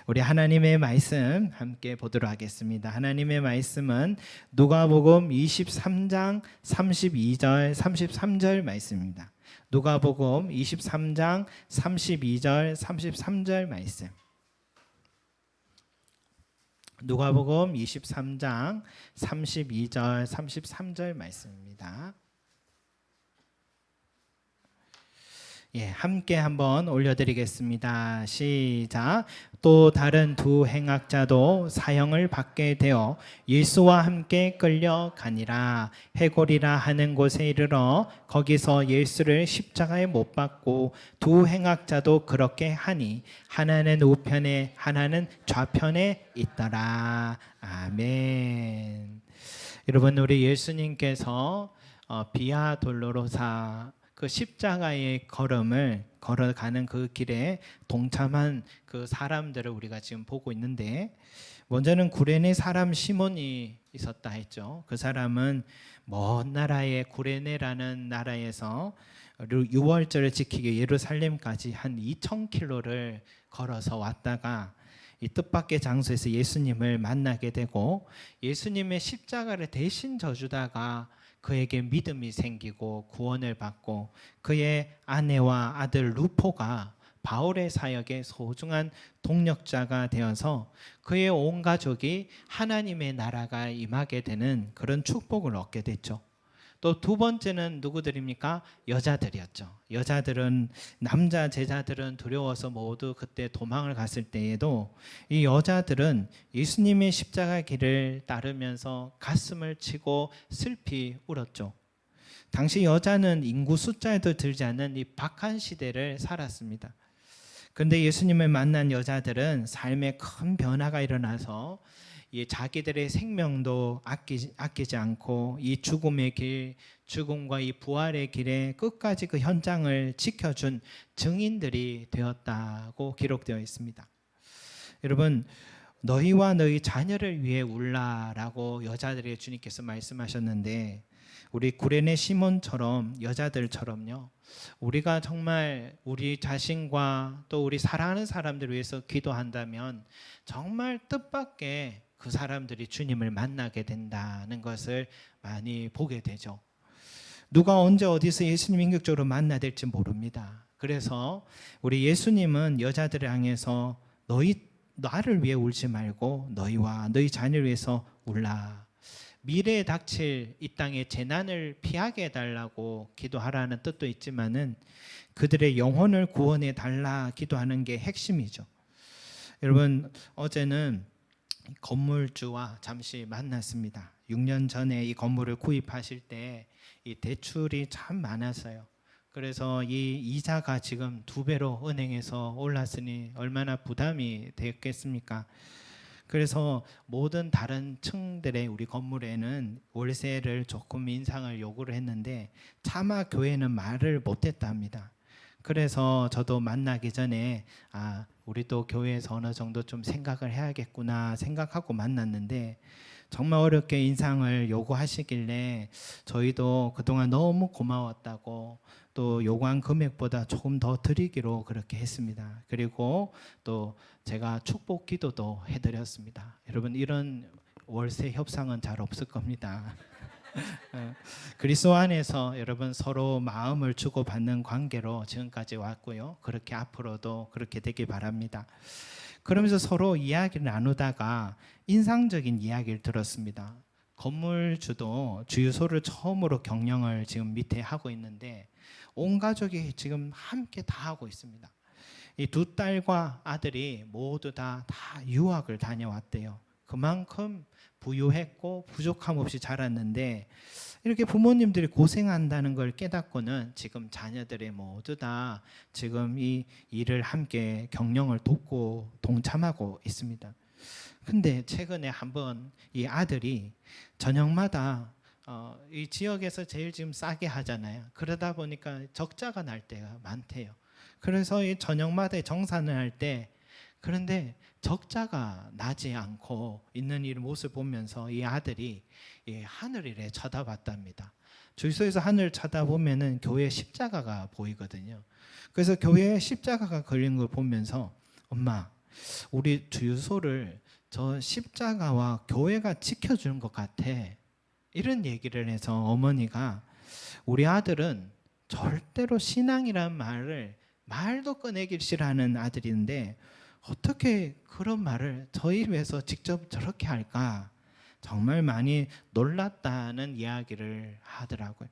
우리 하나님의 말씀 함께 보도록 하겠습니다. 하나님의 말씀은 누가복음 23장 32절 33절 말씀입니다. 누가복음 23장 32절 33절 말씀. 누가복음 23장 32절 33절 말씀입니다. 함께 한번 올려드리겠습니다. 시작. 또 다른 두 행악자도 사형을 받게 되어 예수와 함께 끌려가니라. 해골이라 하는 곳에 이르러 거기서 예수를 십자가에 못 박고 두 행악자도 그렇게 하니 하나는 우편에 하나는 좌편에 있더라. 아멘. 여러분, 우리 예수님께서 비아 돌로로사 그 십자가의 걸음을 걸어가는 그 길에 동참한 그 사람들을 우리가 지금 보고 있는데, 먼저는 구레네 사람 시몬이 있었다 했죠. 그 사람은 먼 나라의 구레네라는 나라에서 유월절을 지키기 예루살렘까지 한 2,000km를 걸어서 왔다가 이 뜻밖의 장소에서 예수님을 만나게 되고, 예수님의 십자가를 대신 져주다가 그에게 믿음이 생기고 구원을 받고, 그의 아내와 아들 루포가 바울의 사역의 소중한 동력자가 되어서 그의 온 가족이 하나님의 나라가 임하게 되는 그런 축복을 얻게 됐죠. 또 두 번째는 누구들입니까? 여자들이었죠. 여자들은, 남자 제자들은 두려워서 모두 그때 도망을 갔을 때에도 이 여자들은 예수님의 십자가 길을 따르면서 가슴을 치고 슬피 울었죠. 당시 여자는 인구 숫자에도 들지 않는 이 박한 시대를 살았습니다. 그런데 예수님을 만난 여자들은 삶에 큰 변화가 일어나서 이 자기들의 생명도 아끼지 않고 이 죽음의 길, 죽음과 이 부활의 길에 끝까지 그 현장을 지켜준 증인들이 되었다고 기록되어 있습니다. 여러분, 너희와 너희 자녀를 위해 울라라고 여자들에게 주님께서 말씀하셨는데, 우리 구레네 시몬처럼 여자들처럼요, 우리가 정말 우리 자신과 또 우리 사랑하는 사람들을 위해서 기도한다면 정말 뜻밖의 그 사람들이 주님을 만나게 된다는 것을 많이 보게 되죠. 누가 언제 어디서 예수님 인격적으로 만나야 될지 모릅니다. 그래서 우리 예수님은 여자들을 향해서 나를 위해 울지 말고 너희와 너희 자녀를 위해서 울라. 미래에 닥칠 이 땅의 재난을 피하게 해달라고 기도하라는 뜻도 있지만은 그들의 영혼을 구원해 달라 기도하는 게 핵심이죠. 여러분, 어제는 건물주와 잠시 만났습니다. 6년 전에 이 건물을 구입하실 때 이 대출이 참 많았어요. 그래서 이 이자가 지금 2배로 은행에서 올랐으니 얼마나 부담이 되겠습니까? 그래서 모든 다른 층들의 우리 건물에는 월세를 조금 인상을 요구를 했는데 차마 교회는 말을 못했다 합니다. 그래서 저도 만나기 전에 우리도 교회에서 어느 정도 좀 생각을 해야겠구나 생각하고 만났는데, 정말 어렵게 인상을 요구하시길래 저희도 그동안 너무 고마웠다고 또 요구한 금액보다 조금 더 드리기로 그렇게 했습니다. 그리고 또 제가 축복 기도도 해드렸습니다. 여러분, 이런 월세 협상은 잘 없을 겁니다. 그리스도 안에서 여러분 서로 마음을 주고받는 관계로 지금까지 왔고요. 그렇게 앞으로도 그렇게 되길 바랍니다. 그러면서 서로 이야기를 나누다가 인상적인 이야기를 들었습니다. 건물주도 주유소를 처음으로 경영을 지금 밑에 하고 있는데 온 가족이 지금 함께 다 하고 있습니다. 이 2딸과 아들이 모두 다 유학을 다녀왔대요. 그만큼 부유했고 부족함 없이 자랐는데, 이렇게 부모님들이 고생한다는 걸 깨닫고는 지금 자녀들이 모두 다 지금 이 일을 함께 경영을 돕고 동참하고 있습니다. 근데 최근에 한번 이 아들이 저녁마다 이 지역에서 제일 지금 싸게 하잖아요. 그러다 보니까 적자가 날 때가 많대요. 그래서 이 저녁마다 정산을 할 때, 그런데 적자가 나지 않고 있는 이 모습을 보면서 이 아들이 이 하늘을 쳐다봤답니다. 주유소에서 하늘을 쳐다보면은 교회 십자가가 보이거든요. 그래서 교회에 십자가가 걸린 걸 보면서, 엄마, 우리 주유소를 저 십자가와 교회가 지켜주는 것 같아. 이런 얘기를 해서 어머니가 우리 아들은 절대로 신앙이란 말도 꺼내기 싫어하는 아들인데 어떻게 그런 말을 저희 입에서 직접 저렇게 할까? 정말 많이 놀랐다는 이야기를 하더라고요.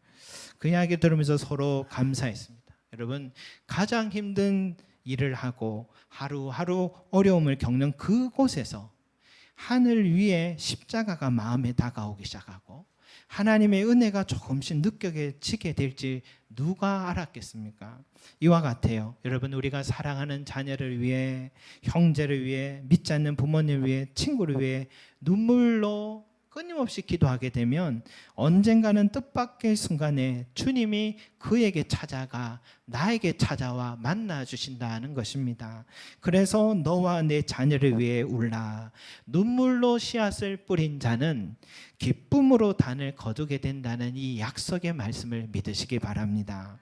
그 이야기 들으면서 서로 감사했습니다. 여러분, 가장 힘든 일을 하고 하루하루 어려움을 겪는 그곳에서 하늘 위에 십자가가 마음에 다가오기 시작하고 하나님의 은혜가 조금씩 느껴지게 될지 누가 알았겠습니까? 이와 같아요. 여러분, 우리가 사랑하는 자녀를 위해, 형제를 위해, 믿지 않는 부모님을 위해, 친구를 위해 눈물로 끊임없이 기도하게 되면 언젠가는 뜻밖의 순간에 주님이 그에게 찾아가 나에게 찾아와 만나 주신다는 것입니다. 그래서 너와 내 자녀를 위해 울라. 눈물로 씨앗을 뿌린 자는 기쁨으로 단을 거두게 된다는 이 약속의 말씀을 믿으시기 바랍니다.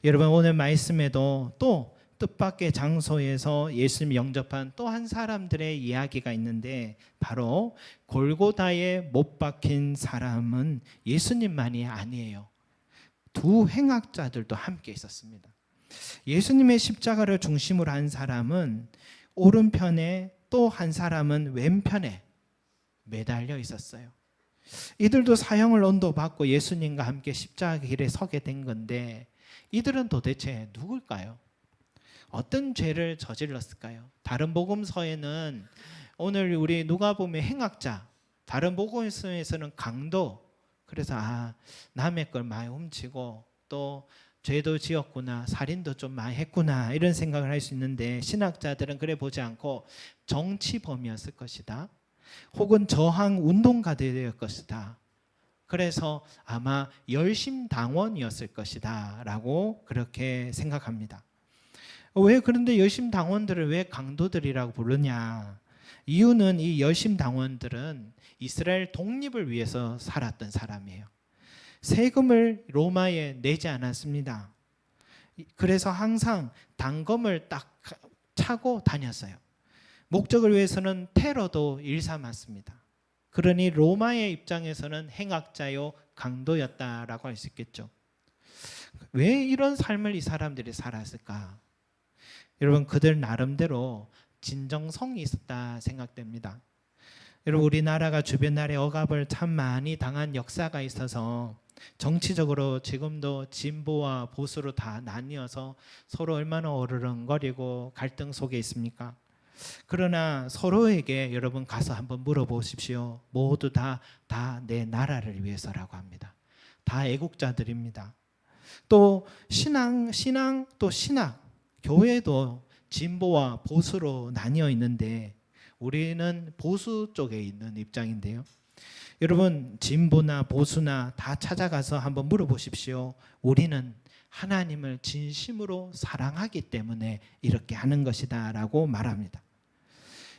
여러분, 오늘 말씀에도 또 뜻밖의 장소에서 예수님 영접한 또 한 사람들의 이야기가 있는데 바로 골고다에 못 박힌 사람은 예수님만이 아니에요. 두 행악자들도 함께 있었습니다. 예수님의 십자가를 중심으로 한 사람은 오른편에, 또 한 사람은 왼편에 매달려 있었어요. 이들도 사형을 언도받고 예수님과 함께 십자가 길에 서게 된 건데 이들은 도대체 누굴까요? 어떤 죄를 저질렀을까요? 다른 복음서에는 오늘 우리 누가복음의 행악자, 다른 복음서에서는 강도, 그래서 남의 걸 많이 훔치고 또 죄도 지었구나, 살인도 좀 많이 했구나 이런 생각을 할 수 있는데 신학자들은 그래 보지 않고 정치범이었을 것이다. 혹은 저항 운동가들일 것이다. 그래서 아마 열심당원이었을 것이다 라고 그렇게 생각합니다. 왜 그런데 열심당원들을 왜 강도들이라고 부르냐? 이유는 이 열심당원들은 이스라엘 독립을 위해서 살았던 사람이에요. 세금을 로마에 내지 않았습니다. 그래서 항상 단검을 딱 차고 다녔어요. 목적을 위해서는 테러도 일삼았습니다. 그러니 로마의 입장에서는 행악자요 강도였다라고 할 수 있겠죠. 왜 이런 삶을 이 사람들이 살았을까? 여러분, 그들 나름대로 진정성이 있었다 생각됩니다. 여러분, 우리나라가 주변 나라의 억압을 참 많이 당한 역사가 있어서 정치적으로 지금도 진보와 보수로 다 나뉘어서 서로 얼마나 어르렁거리고 갈등 속에 있습니까? 그러나 서로에게 여러분 가서 한번 물어보십시오. 모두 다 내 나라를 위해서라고 합니다. 다 애국자들입니다. 또 신앙 또 신학, 교회도 진보와 보수로 나뉘어 있는데 우리는 보수 쪽에 있는 입장인데요. 여러분, 진보나 보수나 다 찾아가서 한번 물어보십시오. 우리는 하나님을 진심으로 사랑하기 때문에 이렇게 하는 것이다 라고 말합니다.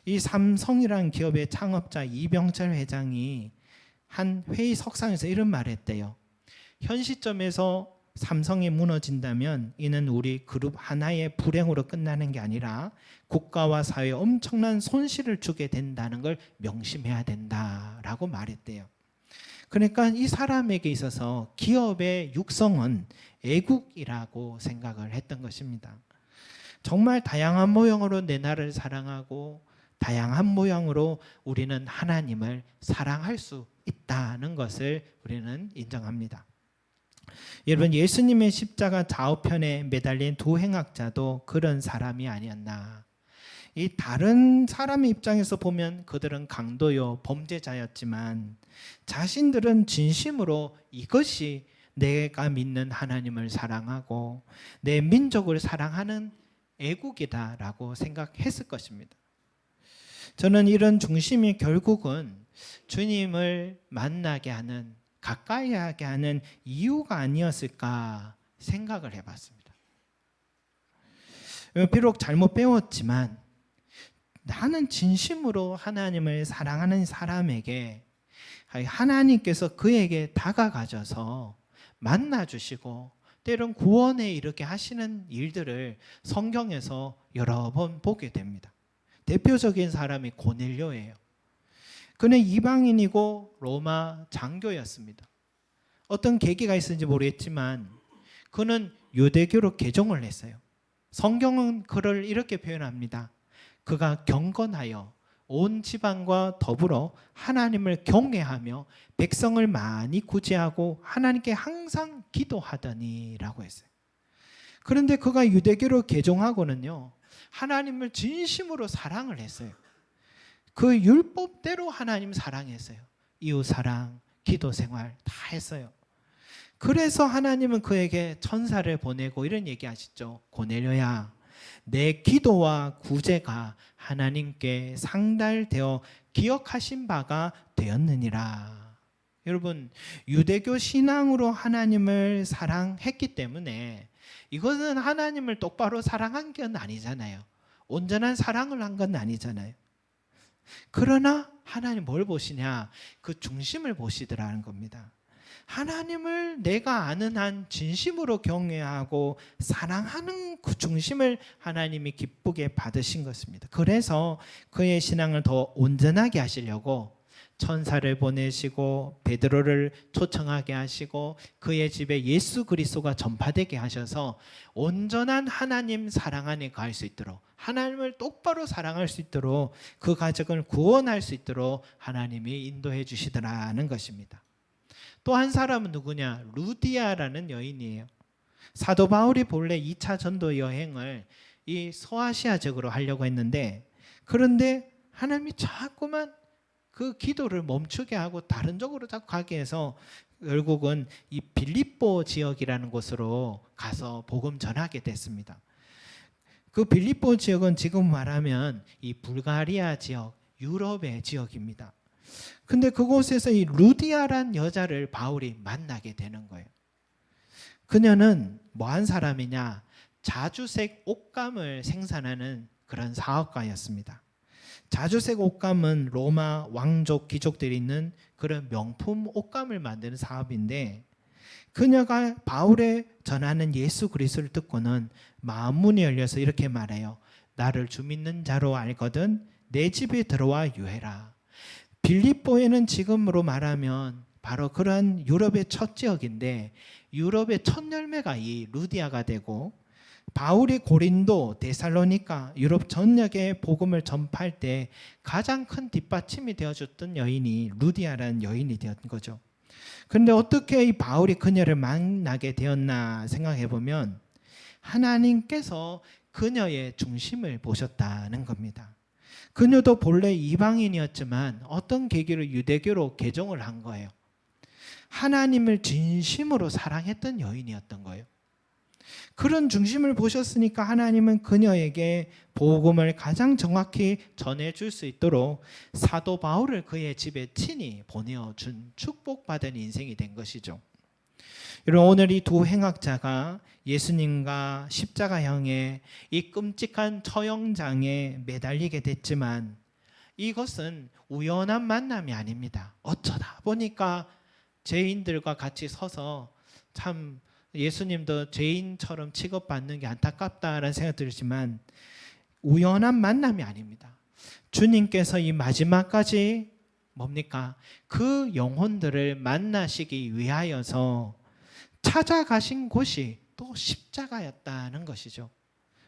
이 삼성이라는 기업의 창업자 이병철 회장이 한 회의 석상에서 이런 말을 했대요. 현 시점에서 삼성이 무너진다면 이는 우리 그룹 하나의 불행으로 끝나는 게 아니라 국가와 사회에 엄청난 손실을 주게 된다는 걸 명심해야 된다라고 말했대요. 그러니까 이 사람에게 있어서 기업의 육성은 애국이라고 생각을 했던 것입니다. 정말 다양한 모형으로 내 나라를 사랑하고 다양한 모양으로 우리는 하나님을 사랑할 수 있다는 것을 우리는 인정합니다. 여러분, 예수님의 십자가 좌우편에 매달린 두 행악자도 그런 사람이 아니었나. 이 다른 사람의 입장에서 보면 그들은 강도요 범죄자였지만 자신들은 진심으로 이것이 내가 믿는 하나님을 사랑하고 내 민족을 사랑하는 애국이다라고 생각했을 것입니다. 저는 이런 중심이 결국은 주님을 만나게 하는, 가까이 하게 하는 이유가 아니었을까 생각을 해봤습니다. 비록 잘못 배웠지만 나는 진심으로 하나님을 사랑하는 사람에게 하나님께서 그에게 다가가셔서 만나주시고 때론 구원에 이르게 하시는 일들을 성경에서 여러 번 보게 됩니다. 대표적인 사람이 고넬료예요. 그는 이방인이고 로마 장교였습니다. 어떤 계기가 있었는지 모르겠지만 그는 유대교로 개종을 했어요. 성경은 그를 이렇게 표현합니다. 그가 경건하여 온 지방과 더불어 하나님을 경외하며 백성을 많이 구제하고 하나님께 항상 기도하더니라고 했어요. 그런데 그가 유대교로 개종하고는요, 하나님을 진심으로 사랑을 했어요. 그 율법대로 하나님 사랑했어요. 이웃 사랑, 기도 생활 다 했어요. 그래서 하나님은 그에게 천사를 보내고 이런 얘기하시죠. 고넬료야, 내 기도와 구제가 하나님께 상달되어 기억하신 바가 되었느니라. 여러분, 유대교 신앙으로 하나님을 사랑했기 때문에 이것은 하나님을 똑바로 사랑한 건 아니잖아요. 온전한 사랑을 한 건 아니잖아요. 그러나 하나님 뭘 보시냐? 그 중심을 보시더라는 겁니다. 하나님을 내가 아는 한 진심으로 경외하고 사랑하는 그 중심을 하나님이 기쁘게 받으신 것입니다. 그래서 그의 신앙을 더 온전하게 하시려고 천사를 보내시고 베드로를 초청하게 하시고 그의 집에 예수 그리스도가 전파되게 하셔서 온전한 하나님 사랑 안에 갈 수 있도록, 하나님을 똑바로 사랑할 수 있도록, 그 가정을 구원할 수 있도록 하나님이 인도해 주시더라는 것입니다. 또 한 사람은 누구냐? 루디아라는 여인이에요. 사도 바울이 본래 2차 전도 여행을 이 소아시아 지역으로 하려고 했는데, 그런데 하나님이 자꾸만 그 기도를 멈추게 하고 다른 쪽으로 자꾸 가게 해서 결국은 이 빌립보 지역이라는 곳으로 가서 복음 전하게 됐습니다. 그 빌립보 지역은 지금 말하면 이 불가리아 지역, 유럽의 지역입니다. 근데 그곳에서 이 루디아란 여자를 바울이 만나게 되는 거예요. 그녀는 뭐한 사람이냐? 자주색 옷감을 생산하는 그런 사업가였습니다. 자주색 옷감은 로마 왕족 귀족들이 있는 그런 명품 옷감을 만드는 사업인데, 그녀가 바울의 전하는 예수 그리스도를 듣고는 마음 문이 열려서 이렇게 말해요. 나를 주 믿는 자로 알거든 내 집에 들어와 유해라. 빌립보에는 지금으로 말하면 바로 그러한 유럽의 첫 지역인데, 유럽의 첫 열매가 이 루디아가 되고, 바울이 고린도, 데살로니가, 유럽 전역에 복음을 전파할 때 가장 큰 뒷받침이 되어줬던 여인이 루디아라는 여인이 되었던 거죠. 그런데 어떻게 이 바울이 그녀를 만나게 되었나 생각해 보면 하나님께서 그녀의 중심을 보셨다는 겁니다. 그녀도 본래 이방인이었지만 어떤 계기로 유대교로 개종을 한 거예요. 하나님을 진심으로 사랑했던 여인이었던 거예요. 그런 중심을 보셨으니까 하나님은 그녀에게 복음을 가장 정확히 전해줄 수 있도록 사도 바울을 그의 집에 친히 보내어준 축복받은 인생이 된 것이죠. 여러분, 오늘 이 두 행악자가 예수님과 십자가형의 이 끔찍한 처형장에 매달리게 됐지만 이것은 우연한 만남이 아닙니다. 어쩌다 보니까 죄인들과 같이 서서 참 예수님도 죄인처럼 취급받는 게 안타깝다라는 생각이 들지만 우연한 만남이 아닙니다. 주님께서 이 마지막까지 뭡니까? 그 영혼들을 만나시기 위하여서 찾아가신 곳이 또 십자가였다는 것이죠.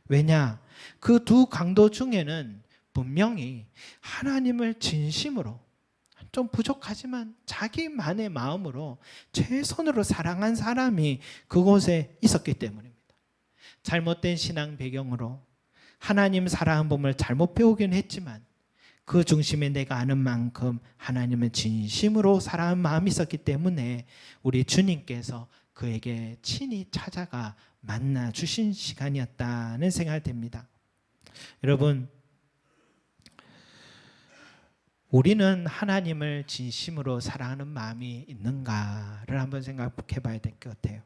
왜냐? 그 두 강도 중에는 분명히 하나님을 진심으로, 좀 부족하지만 자기만의 마음으로 최선으로 사랑한 사람이 그곳에 있었기 때문입니다. 잘못된 신앙 배경으로 하나님 사랑한 법을 잘못 배우긴 했지만 그 중심에 내가 아는 만큼 하나님은 진심으로 사랑한 마음이 있었기 때문에 우리 주님께서 그에게 친히 찾아가 만나 주신 시간이었다는 생각이 듭니다. 여러분, 우리는 하나님을 진심으로 사랑하는 마음이 있는가를 한번 생각해 봐야 될 것 같아요.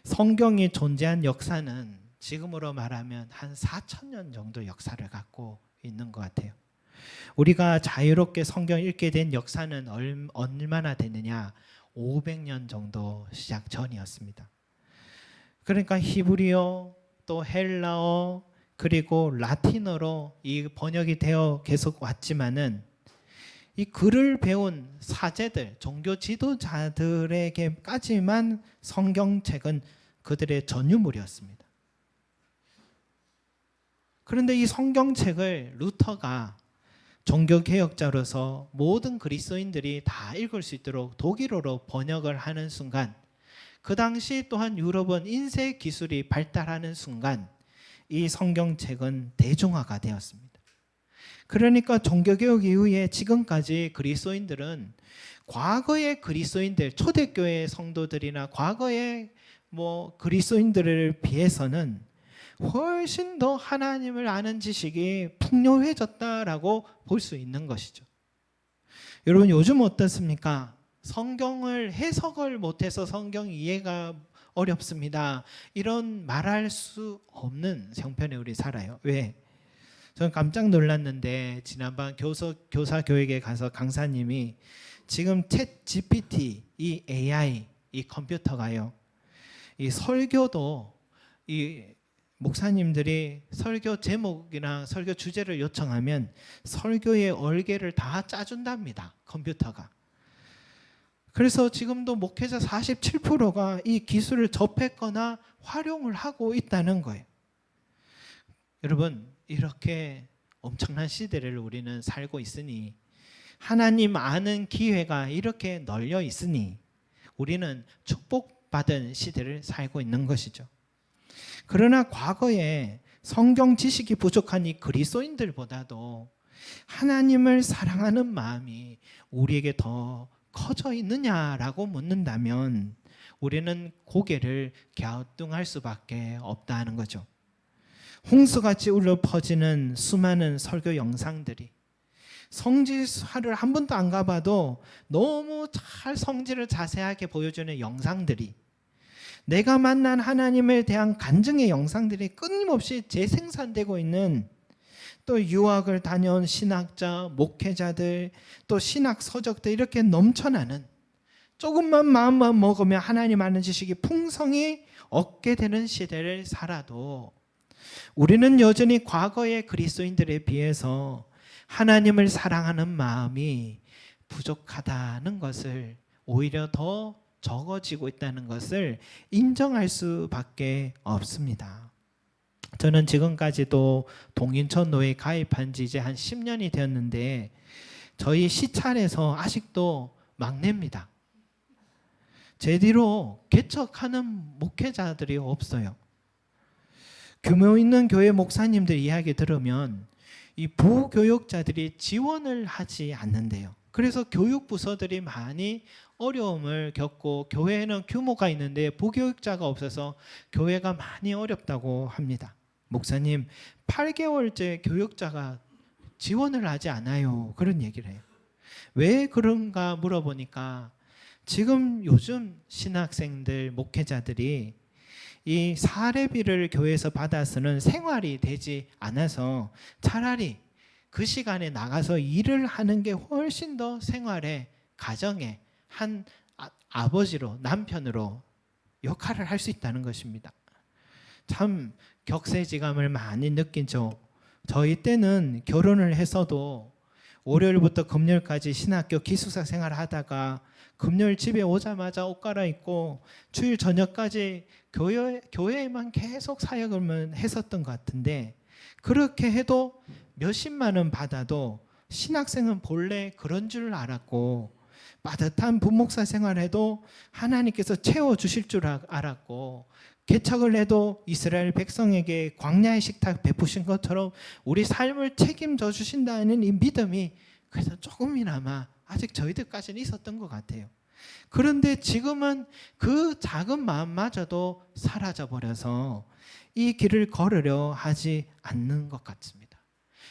성경이 존재한 역사는 지금으로 말하면 한 4,000년 정도 역사를 갖고 있는 것 같아요. 우리가 자유롭게 성경을 읽게 된 역사는 얼마나 되느냐? 500년 정도 시작 전이었습니다. 그러니까 히브리어, 또 헬라어, 그리고 라틴어로 이 번역이 되어 계속 왔지만은 이 글을 배운 사제들, 종교 지도자들에게까지만 성경책은 그들의 전유물이었습니다. 그런데 이 성경책을 루터가 종교개혁자로서 모든 그리스도인들이 다 읽을 수 있도록 독일어로 번역을 하는 순간, 그 당시 또한 유럽은 인쇄 기술이 발달하는 순간 이 성경책은 대중화가 되었습니다. 그러니까 종교개혁 이후에 지금까지 그리스도인들은 과거의 그리스도인들, 초대교회 성도들이나 과거의 그리스도인들을 비해서는 훨씬 더 하나님을 아는 지식이 풍요해졌다라고 볼 수 있는 것이죠. 여러분, 요즘 어떻습니까? 성경을 해석을 못해서 성경 이해가 어렵습니다. 이런 말할 수 없는 형편에 우리 살아요. 왜? 저는 깜짝 놀랐는데 지난번 교사 교육에 가서 강사님이 지금 챗 GPT, 이 AI, 이 컴퓨터가요, 이 설교도 이 목사님들이 설교 제목이나 설교 주제를 요청하면 설교의 얼개를 다 짜준답니다. 컴퓨터가. 그래서 지금도 목회자 47%가 이 기술을 접했거나 활용을 하고 있다는 거예요. 여러분, 이렇게 엄청난 시대를 우리는 살고 있으니, 하나님 아는 기회가 이렇게 널려 있으니 우리는 축복받은 시대를 살고 있는 것이죠. 그러나 과거에 성경 지식이 부족한 이 그리스도인들보다도 하나님을 사랑하는 마음이 우리에게 더 커져 있느냐라고 묻는다면 우리는 고개를 갸우뚱할 수밖에 없다는 거죠. 홍수같이 울려 퍼지는 수많은 설교 영상들이, 성지사를 한 번도 안 가봐도 너무 잘 성지를 자세하게 보여주는 영상들이, 내가 만난 하나님에 대한 간증의 영상들이 끊임없이 재생산되고 있는, 또 유학을 다녀온 신학자, 목회자들, 또 신학 서적들, 이렇게 넘쳐나는, 조금만 마음만 먹으면 하나님 아는 지식이 풍성히 얻게 되는 시대를 살아도 우리는 여전히 과거의 그리스도인들에 비해서 하나님을 사랑하는 마음이 부족하다는 것을, 오히려 더 적어지고 있다는 것을 인정할 수밖에 없습니다. 저는 지금까지도 동인천 노회에 가입한 지 이제 한 10년이 되었는데 저희 시찰에서 아직도 막내입니다. 제 뒤로 개척하는 목회자들이 없어요. 규모 있는 교회 목사님들 이야기 들으면 이 부교육자들이 지원을 하지 않는데요. 그래서 교육부서들이 많이 어려움을 겪고, 교회는 규모가 있는데 부교육자가 없어서 교회가 많이 어렵다고 합니다. 목사님, 8개월째 교육자가 지원을 하지 않아요. 그런 얘기를 해요. 왜 그런가 물어보니까 지금 요즘 신학생들, 목회자들이 이 사례비를 교회에서 받아 쓰는 생활이 되지 않아서 차라리 그 시간에 나가서 일을 하는 게 훨씬 더 생활에, 가정에 한 아버지로, 남편으로 역할을 할 수 있다는 것입니다. 참 격세지감을 많이 느끼죠. 저희 때는 결혼을 했어도 월요일부터 금요일까지 신학교 기숙사 생활을 하다가 금요일 집에 오자마자 옷 갈아입고 주일 저녁까지 교회에만 계속 사역을 했었던 것 같은데, 그렇게 해도 몇십만 원 받아도 신학생은 본래 그런 줄 알았고, 빠듯한 부목사 생활해도 하나님께서 채워주실 줄 알았고, 개척을 해도 이스라엘 백성에게 광야의 식탁 베푸신 것처럼 우리 삶을 책임져 주신다는 이 믿음이 그래서 조금이나마 아직 저희들까지는 있었던 것 같아요. 그런데 지금은 그 작은 마음마저도 사라져버려서 이 길을 걸으려 하지 않는 것 같습니다.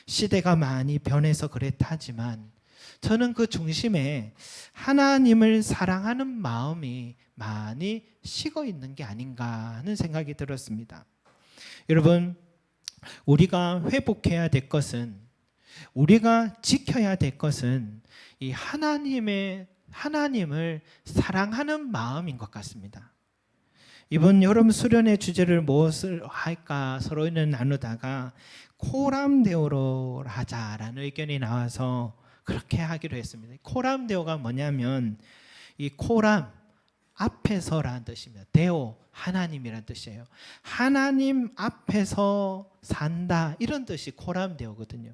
시대가 많이 변해서 그랬다지만 저는 그 중심에 하나님을 사랑하는 마음이 많이 식어 있는 게 아닌가 하는 생각이 들었습니다. 여러분, 우리가 회복해야 될 것은, 우리가 지켜야 될 것은 이 하나님을 사랑하는 마음인 것 같습니다. 이번 여름 수련회 주제를 무엇을 할까 서로는 나누다가 코람데오로 하자라는 의견이 나와서 그렇게 하기로 했습니다. 코람데오가 뭐냐면 이 코람 앞에서라는 뜻입니다. 데오 하나님이라는 뜻이에요. 하나님 앞에서 산다 이런 뜻이 코람데오거든요.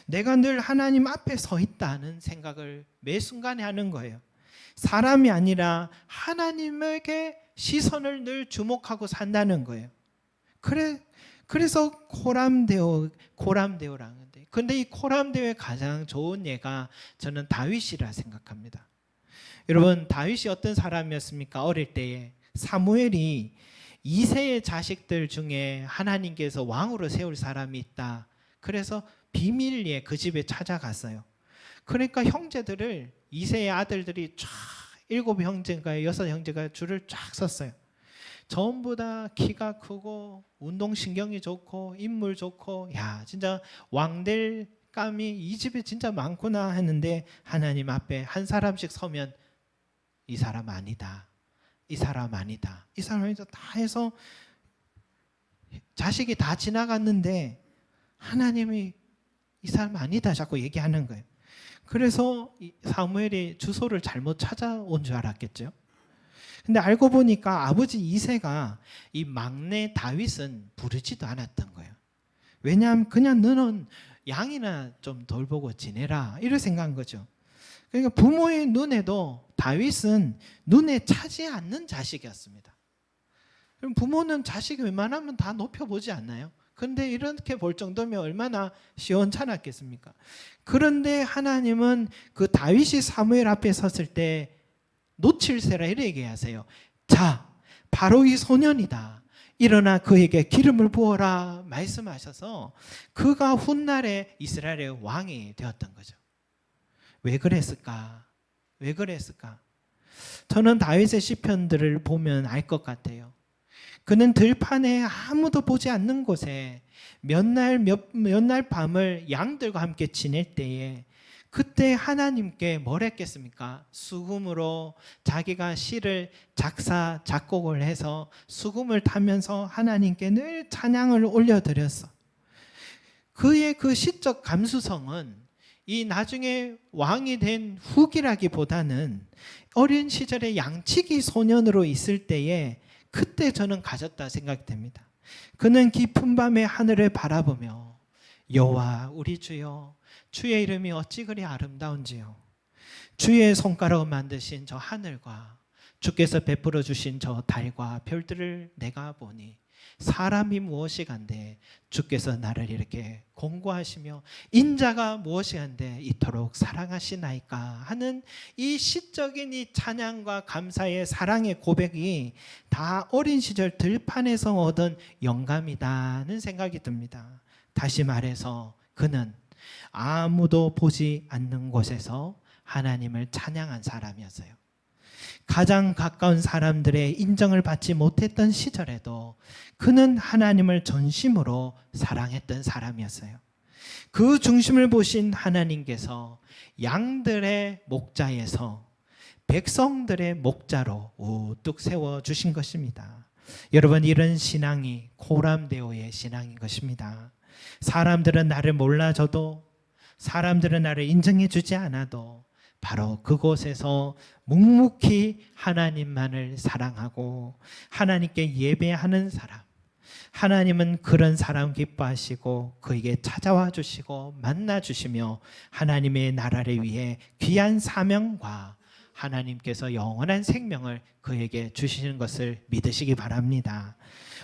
내가 늘 하나님 앞에 서 있다는 생각을 매 순간에 하는 거예요. 사람이 아니라 하나님에게 시선을 늘 주목하고 산다는 거예요. 그래서 코람데오라는 건데, 근데 이 코람데오의 가장 좋은 예가 저는 다윗이라 생각합니다. 여러분, 다윗이 어떤 사람이었습니까? 어릴 때에 사무엘이 이새의 자식들 중에 하나님께서 왕으로 세울 사람이 있다. 그래서 비밀리에 그 집에 찾아갔어요. 그러니까 형제들을 이새의 아들들이 쫙 7형제인가 6형제가 줄을 쫙 섰어요. 전부 다 키가 크고 운동신경이 좋고 인물 좋고, 야 진짜 왕될 감이 이 집에 진짜 많구나 했는데, 하나님 앞에 한 사람씩 서면 이 사람 아니다, 이 사람 아니다, 이 사람이다 다 해서 자식이 다 지나갔는데 하나님이 이 사람 아니다 자꾸 얘기하는 거예요. 그래서 사무엘이 주소를 잘못 찾아온 줄 알았겠죠. 근데 알고 보니까 아버지 이새가 이 막내 다윗은 부르지도 않았던 거예요. 왜냐하면 그냥 너는 양이나 좀 돌보고 지내라 이렇게 생각한 거죠. 그러니까 부모의 눈에도 다윗은 눈에 차지 않는 자식이었습니다. 그럼 부모는 자식이 웬만하면 다 높여보지 않나요? 그런데 이렇게 볼 정도면 얼마나 시원찮았겠습니까? 그런데 하나님은 그 다윗이 사무엘 앞에 섰을 때 놓칠세라 이렇게 얘기하세요. 자, 바로 이 소년이다. 일어나 그에게 기름을 부어라 말씀하셔서 그가 훗날에 이스라엘의 왕이 되었던 거죠. 왜 그랬을까? 왜 그랬을까? 저는 다윗의 시편들을 보면 알 것 같아요. 그는 들판에 아무도 보지 않는 곳에 몇 날 밤을 양들과 함께 지낼 때에, 그때 하나님께 뭘 했겠습니까? 수금으로 자기가 시를 작곡을 해서 수금을 타면서 하나님께 늘 찬양을 올려드렸어. 그의 그 시적 감수성은 이 나중에 왕이 된 후기라기보다는 어린 시절에 양치기 소년으로 있을 때에 그때 저는 가졌다 생각됩니다. 그는 깊은 밤에 하늘을 바라보며 여호와 우리 주여, 주의 이름이 어찌 그리 아름다운지요. 주의 손가락을 만드신 저 하늘과 주께서 베풀어 주신 저 달과 별들을 내가 보니 사람이 무엇이간데 주께서 나를 이렇게 공고하시며 인자가 무엇이간데 이토록 사랑하시나이까 하는 이 시적인 이 찬양과 감사의 사랑의 고백이 다 어린 시절 들판에서 얻은 영감이다는 생각이 듭니다. 다시 말해서 그는 아무도 보지 않는 곳에서 하나님을 찬양한 사람이었어요. 가장 가까운 사람들의 인정을 받지 못했던 시절에도 그는 하나님을 전심으로 사랑했던 사람이었어요. 그 중심을 보신 하나님께서 양들의 목자에서 백성들의 목자로 우뚝 세워주신 것입니다. 여러분, 이런 신앙이 코람데오의 신앙인 것입니다. 사람들은 나를 몰라줘도, 사람들은 나를 인정해 주지 않아도 바로 그곳에서 묵묵히 하나님만을 사랑하고 하나님께 예배하는 사람, 하나님은 그런 사람 기뻐하시고 그에게 찾아와 주시고 만나 주시며 하나님의 나라를 위해 귀한 사명과 하나님께서 영원한 생명을 그에게 주시는 것을 믿으시기 바랍니다.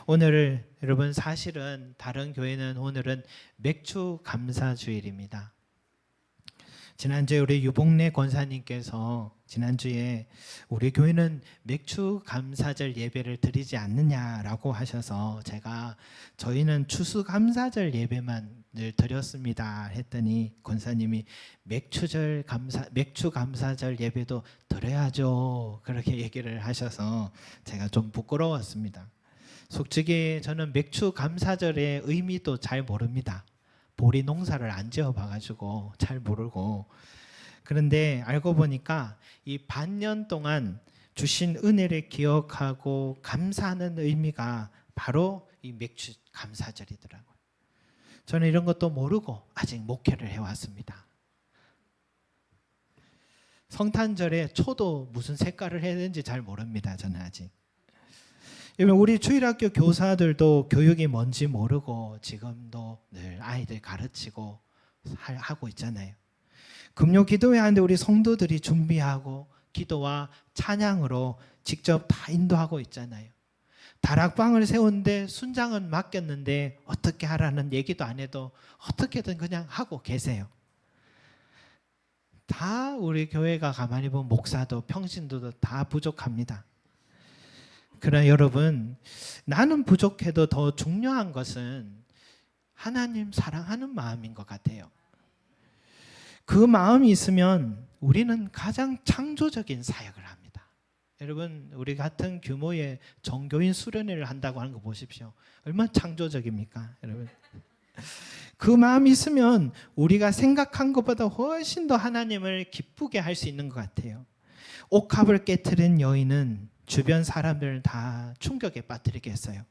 오늘 여러분, 사실은 다른 교회는 오늘은 맥주 감사 주일입니다. 지난주에 우리 유복래 권사님께서 지난주에 우리 교회는 맥주 감사절 예배를 드리지 않느냐라고 하셔서 제가 저희는 추수 감사절 예배만 늘 드렸습니다 했더니 권사님이 맥주 감사절 예배도 드려야죠 그렇게 얘기를 하셔서 제가 좀 부끄러웠습니다. 솔직히 저는 맥주 감사절의 의미도 잘 모릅니다. 보리 농사를 안 지어봐가지고 잘 모르고, 그런데 알고 보니까 이 반년 동안 주신 은혜를 기억하고 감사하는 의미가 바로 이 맥주 감사절이더라고요. 저는 이런 것도 모르고 아직 목회를 해왔습니다. 성탄절에 초도 무슨 색깔을 해야 되는지 잘 모릅니다. 저는 아직. 우리 주일학교 교사들도 교육이 뭔지 모르고 지금도 늘 아이들 가르치고 하고 있잖아요. 금요 기도회 하는데 우리 성도들이 준비하고 기도와 찬양으로 직접 다 인도하고 있잖아요. 다락방을 세우는데 순장은 맡겼는데 어떻게 하라는 얘기도 안 해도 어떻게든 그냥 하고 계세요. 다 우리 교회가 가만히 보면 목사도 평신도도 다 부족합니다. 그러나 여러분, 나는 부족해도 더 중요한 것은 하나님 사랑하는 마음인 것 같아요. 그 마음이 있으면 우리는 가장 창조적인 사역을 합니다. 여러분, 우리 같은 규모의 종교인 수련회를 한다고 하는 거 보십시오. 얼마나 창조적입니까, 여러분? 그 마음이 있으면 우리가 생각한 것보다 훨씬 더 하나님을 기쁘게 할 수 있는 것 같아요. 옥합을 깨트린 여인은 주변 사람들을 다 충격에 빠뜨리게 했어요.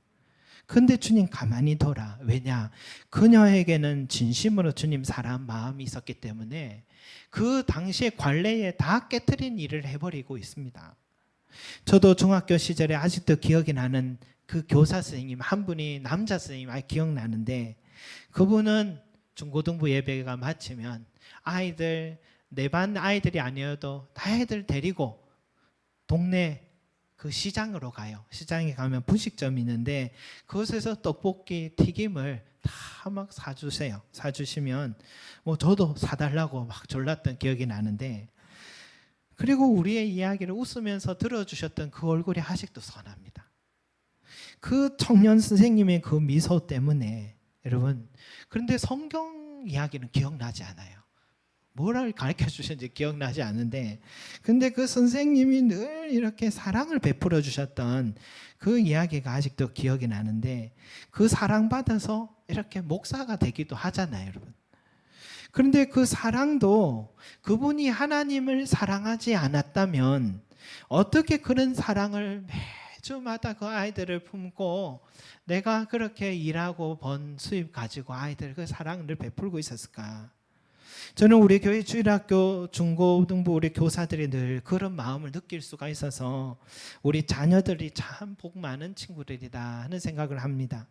근데 주님 가만히 둬라. 왜냐? 그녀에게는 진심으로 주님 사랑 마음이 있었기 때문에 그 당시에 관례에 다 깨트린 일을 해버리고 있습니다. 저도 중학교 시절에 아직도 기억이 나는 그 교사 선생님 한 분이 남자 선생님 기억나는데, 그분은 중고등부 예배가 마치면 아이들, 내 반 아이들이 아니어도 다 아이들 데리고 동네 그 시장으로 가요. 시장에 가면 분식점이 있는데 그곳에서 떡볶이, 튀김을 다 막 사주세요. 사주시면 뭐 저도 사달라고 막 졸랐던 기억이 나는데, 그리고 우리의 이야기를 웃으면서 들어주셨던 그 얼굴이 아직도 선합니다. 그 청년 선생님의 그 미소 때문에 여러분, 그런데 성경 이야기는 기억나지 않아요. 뭐를 가르쳐 주셨는지 기억나지 않는데, 근데 그 선생님이 늘 이렇게 사랑을 베풀어 주셨던 그 이야기가 아직도 기억이 나는데, 그 사랑받아서 이렇게 목사가 되기도 하잖아요, 여러분. 그런데 그 사랑도 그분이 하나님을 사랑하지 않았다면 어떻게 그런 사랑을 매주마다 그 아이들을 품고 내가 그렇게 일하고 번 수입 가지고 아이들 그 사랑을 베풀고 있었을까? 저는 우리 교회 주일학교 중고등부 우리 교사들이 늘 그런 마음을 느낄 수가 있어서 우리 자녀들이 참 복 많은 친구들이다 하는 생각을 합니다.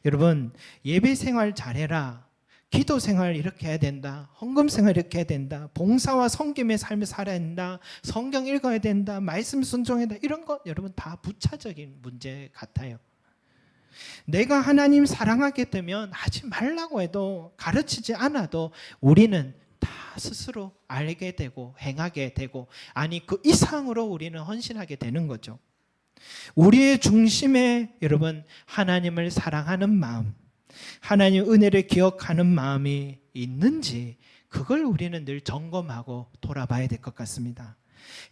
여러분, 예배 생활 잘해라, 기도 생활 이렇게 해야 된다, 헌금 생활 이렇게 해야 된다, 봉사와 섬김의 삶을 살아야 된다, 성경 읽어야 된다, 말씀 순종해야 된다, 이런 것 여러분 다 부차적인 문제 같아요. 내가 하나님 사랑하게 되면 하지 말라고 해도 가르치지 않아도 우리는 다 스스로 알게 되고 행하게 되고, 아니 그 이상으로 우리는 헌신하게 되는 거죠. 우리의 중심에 여러분 하나님을 사랑하는 마음, 하나님 은혜를 기억하는 마음이 있는지 그걸 우리는 늘 점검하고 돌아봐야 될 것 같습니다.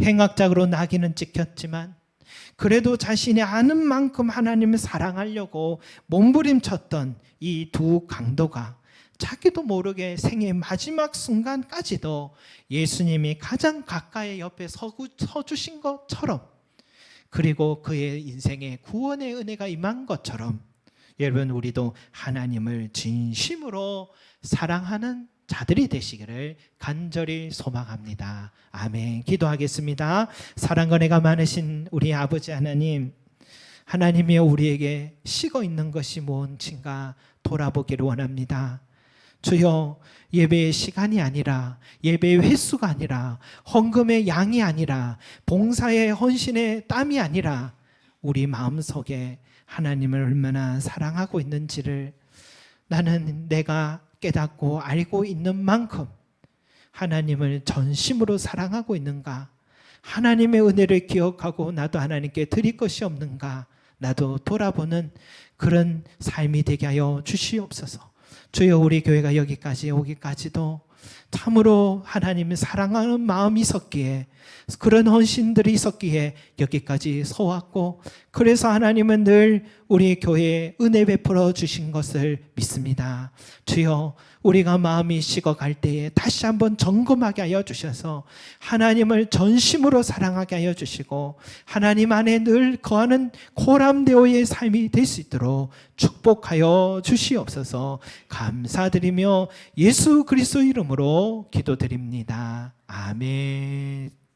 행악작으로 나귀는 찍혔지만 그래도 자신이 아는 만큼 하나님을 사랑하려고 몸부림쳤던 이 두 강도가 자기도 모르게 생의 마지막 순간까지도 예수님이 가장 가까이 옆에 서주신 것처럼, 그리고 그의 인생에 구원의 은혜가 임한 것처럼 여러분 우리도 하나님을 진심으로 사랑하는 자들이 되시기를 간절히 소망합니다. 아멘. 기도하겠습니다. 사랑과 은혜가 많으신 우리 아버지 하나님, 하나님이여 우리에게 식어 있는 것이 무엇인가 돌아보기를 원합니다. 주여, 예배의 시간이 아니라, 예배의 횟수가 아니라, 헌금의 양이 아니라, 봉사의 헌신의 땀이 아니라 우리 마음속에 하나님을 얼마나 사랑하고 있는지를 나는 내가 깨닫고 알고 있는 만큼 하나님을 전심으로 사랑하고 있는가, 하나님의 은혜를 기억하고 나도 하나님께 드릴 것이 없는가, 나도 돌아보는 그런 삶이 되게 하여 주시옵소서. 주여, 우리 교회가 여기까지 오기까지도 참으로 하나님을 사랑하는 마음이 있었기에, 그런 헌신들이 있었기에 여기까지 서왔고, 그래서 하나님은 늘 우리 교회에 은혜 베풀어 주신 것을 믿습니다. 주여, 우리가 마음이 식어갈 때에 다시 한번 점검하게 하여 주셔서 하나님을 전심으로 사랑하게 하여 주시고 하나님 안에 늘 거하는 고람되어의 삶이 될 수 있도록 축복하여 주시옵소서. 감사드리며 예수 그리스도 이름으로 기도드립니다. 아멘.